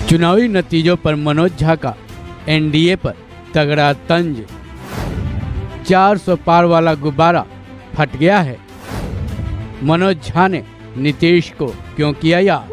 चुनावी नतीजों पर मनोज झा का एनडीए पर तगड़ा तंज। 400 पार वाला गुब्बारा फट गया है। मनोज झा ने नीतीश को क्यों किया याद?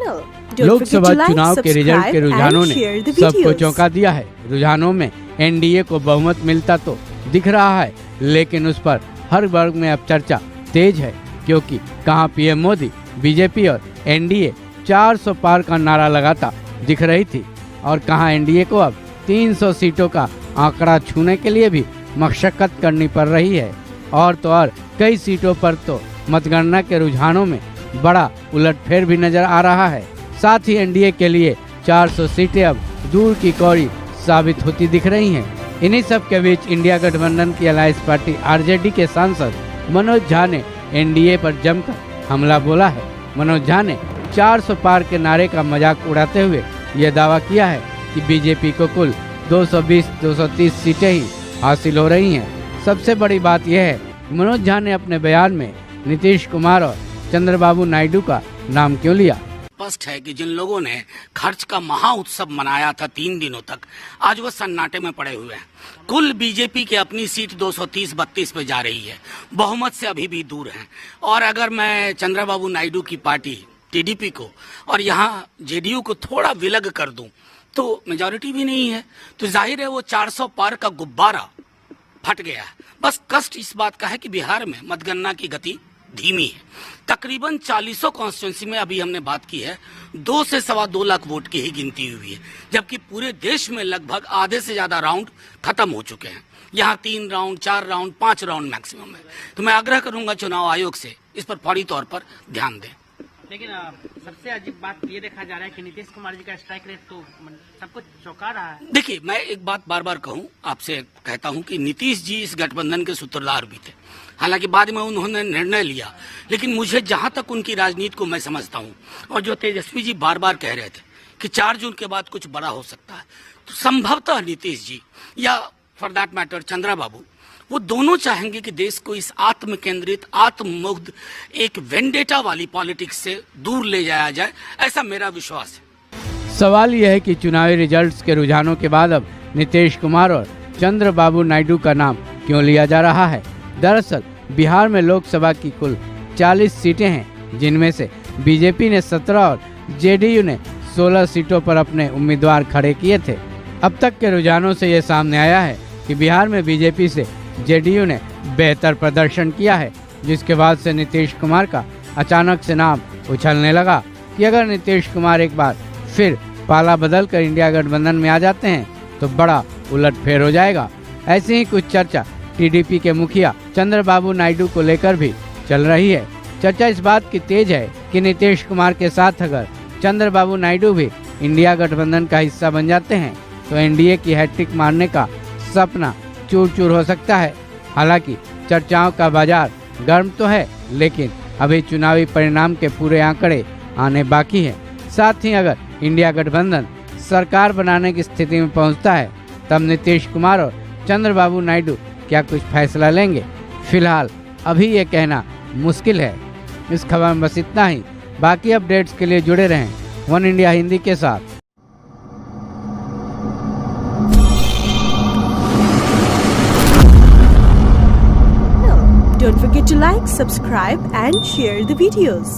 लोकसभा चुनाव के रिजल्ट के रुझानों ने सबको चौंका दिया है। रुझानों में एनडीए को बहुमत मिलता तो दिख रहा है, लेकिन उस पर हर वर्ग में अब चर्चा तेज है, क्योंकि कहां पीएम मोदी बीजेपी और एनडीए 400 पार का नारा लगाता दिख रही थी, और कहां एनडीए को अब 300 सीटों का आंकड़ा छूने के लिए भी मशक्कत करनी पड़ रही है। और तो और कई सीटों पर तो मतगणना के रुझानों में बड़ा उलटफेर भी नजर आ रहा है। साथ ही एनडीए के लिए 400 सीटें अब दूर की कौड़ी साबित होती दिख रही हैं। इन्हीं सब के बीच इंडिया गठबंधन की अलायंस पार्टी आरजेडी के सांसद मनोज झा ने एनडीए पर जमकर हमला बोला है। मनोज झा ने 400 पार के नारे का मजाक उड़ाते हुए यह दावा किया है कि बीजेपी को कुल 220-230 सीटें ही हासिल हो रही हैं। सबसे बड़ी बात यह है कि मनोज झा ने अपने बयान में नीतीश कुमार और चंद्रबाबू नायडू का नाम क्यों लिया। स्पष्ट है कि जिन लोगों ने खर्च का महा उत्सव मनाया था 3 दिनों तक, आज वो सन्नाटे में पड़े हुए हैं। कुल बीजेपी के अपनी सीट 230-32 पे जा रही है, बहुमत से अभी भी दूर है। और अगर मैं चंद्रबाबू नायडू की पार्टी टीडीपी को और यहाँ जेडीयू को थोड़ा विलग कर दूं तो मेजॉरिटी भी नहीं है, तो जाहिर है वो 400 पार का गुब्बारा फट गया है। बस कष्ट इस बात का है कि बिहार में मतगणना की गति धीमी है। तकरीबन 40 कॉन्स्टिट्यूंसी में अभी हमने बात की है 2 से 2.25 लाख वोट की ही गिनती हुई है, जबकि पूरे देश में लगभग आधे से ज्यादा राउंड खत्म हो चुके हैं। यहाँ 3 राउंड, 4 राउंड, 5 राउंड मैक्सिमम है। तो मैं आग्रह करूंगा चुनाव आयोग से इस पर फौरी तौर पर ध्यान दें। लेकिन सबसे अजीब बात ये देखा जा रहा है कि नीतीश कुमार जी का स्ट्राइक रेट तो सबको चौंका रहा है। देखिए, मैं एक बात बार बार कहूं, आपसे कहता हूं कि नीतीश जी इस गठबंधन के सूत्रधार भी थे। हालांकि बाद में उन्होंने निर्णय लिया, लेकिन मुझे जहां तक उनकी राजनीति को मैं समझता हूं, और जो तेजस्वी जी बार बार कह रहे थे कि 4 जून के बाद कुछ बड़ा हो सकता है, तो संभवतः नीतीश जी या फॉर दैट मैटर चंद्रबाबू, वो दोनों चाहेंगे कि देश को इस आत्म केंद्रित, आत्ममुग्ध, एक वेंडेटा वाली पॉलिटिक्स से दूर ले जाया जाए, ऐसा मेरा विश्वास है। सवाल यह है कि चुनावी रिजल्ट्स के रुझानों के बाद अब नीतीश कुमार और चंद्रबाबू नायडू का नाम क्यों लिया जा रहा है। दरअसल बिहार में लोकसभा की कुल 40 सीटें हैं, जिनमें से बीजेपी ने 17 और जेडीयू ने 16 सीटों पर अपने उम्मीदवार खड़े किए थे। अब तक के रुझानों से यह सामने आया है कि बिहार में बीजेपी से जेडीयू ने बेहतर प्रदर्शन किया है, जिसके बाद से नीतीश कुमार का अचानक से नाम उछलने लगा कि अगर नीतीश कुमार एक बार फिर पाला बदल कर इंडिया गठबंधन में आ जाते हैं तो बड़ा उलटफेर हो जाएगा। ऐसी ही कुछ चर्चा टीडीपी के मुखिया चंद्रबाबू नायडू को लेकर भी चल रही है। चर्चा इस बात की तेज है कि नीतीश कुमार के साथ अगर चंद्रबाबू नायडू भी इंडिया गठबंधन का हिस्सा बन जाते हैं तो एनडीए की हैट्रिक मारने का सपना चूर चूर हो सकता है। हालांकि चर्चाओं का बाजार गर्म तो है, लेकिन अभी चुनावी परिणाम के पूरे आंकड़े आने बाकी हैं। साथ ही अगर इंडिया गठबंधन सरकार बनाने की स्थिति में पहुंचता है, तब नीतीश कुमार और चंद्रबाबू नायडू क्या कुछ फैसला लेंगे, फिलहाल अभी ये कहना मुश्किल है। इस खबर में बस इतना ही। बाकी अपडेट्स के लिए जुड़े रहें वन इंडिया हिंदी के साथ। Don't forget to like, subscribe and share the videos.